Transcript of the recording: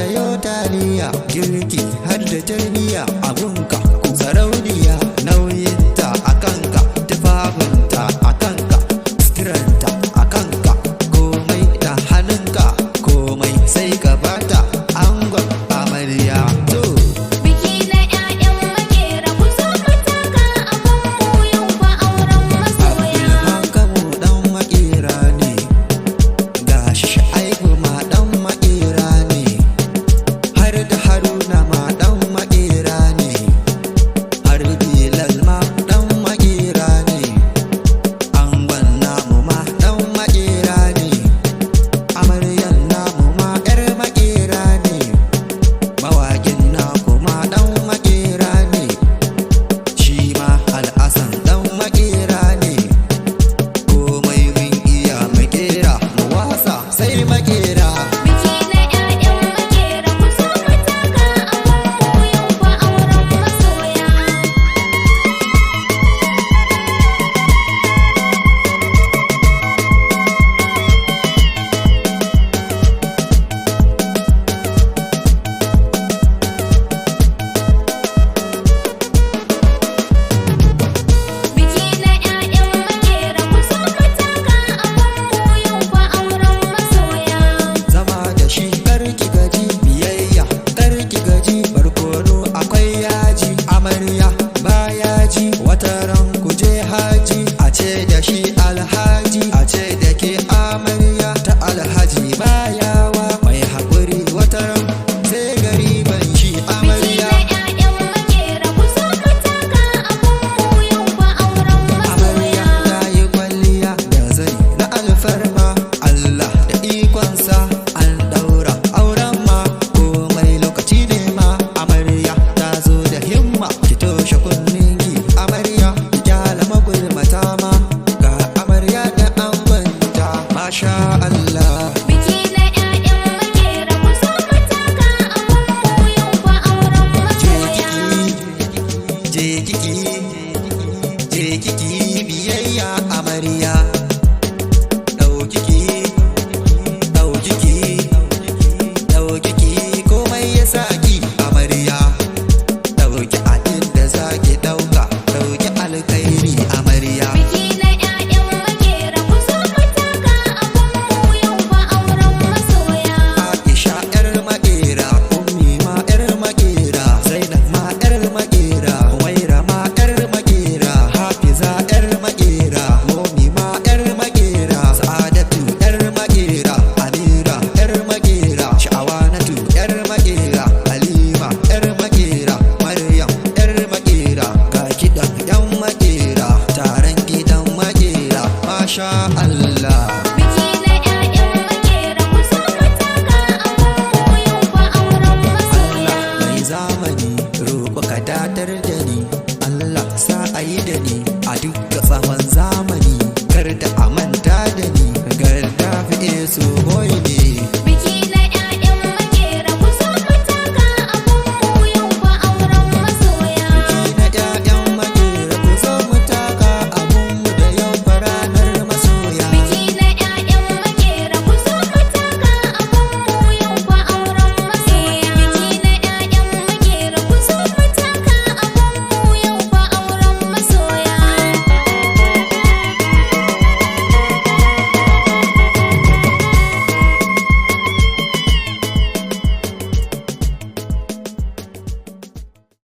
sayo taliya girki har da tarbiya abunka ku sarauniya nauyinta a kanka tufafinta a kanka suturanta a kanka komai da hannunka komai sai ka bata angon amarya to Biki na 'ya'yan makera ku zo mu taka abunmu yau fa auren masoya. Abdulhakamu dan makera ne gashi Shu'aibu ma dan makera ne har da Haruna ma dan makera ne har Bilal ma dan makera ne angon namu ma dan makera ne amaryan namu ma yar makera ne mawakin naku ma dan makera ne shi ma Al'asan dan makera ne komai mun iya makera mu wasa sai makera Biki na 'ya'yan makera ku zo mu taka abunmu yau fa auren masoya. Biki na 'ya'yan makera ku zo mu taka abunmu yau fa auren masoya. zama da shi karki gaji biyayya karki gaji barkono akwai yaji amarya ba yaji wataran kuje haji a ce da shi alhaji a ce da ke amarya ta alhaji ba yawa mai haƙuri wataran sai gari ban shi Biki amarya na 'ya'yan makera ku zo mu taka abunmu yau fa auren amarya masoya. ta yi kwalliya da zai na alfarma Allah da ikonsa an daura auren ma komai lokaci ne ma amarya ta zo da himma ki toshe kunninki amarya ki kyala magulmata ma ga amarya da an banta masha Allah Biki na 'ya'yan makera ku zo mu taka abunmu yau fa auren masoya. je kiki biyayya amarya ɗaukiki komai ya saki amarya ɗauki abin da zaki ɗauka ɗauki alkhairi amarya Biki na 'ya'yan makera ku zo mu taka abunmu yau fa auren masoya. Aisha yar makera ummi ma yar makera Zainab ma yar makera Humaira ma yar makera Hafiza yar makera Momi ma yar makera Sa'adatu yar makera Amira yar makera Sha'awanatu yar makera Halima yar makera Maryam yar makera ga kidan yan makera taron gidan makera masha Allah Biki na 'ya'yan makera ku zo mu taka abunmu yau fa auren masoya. mai zamani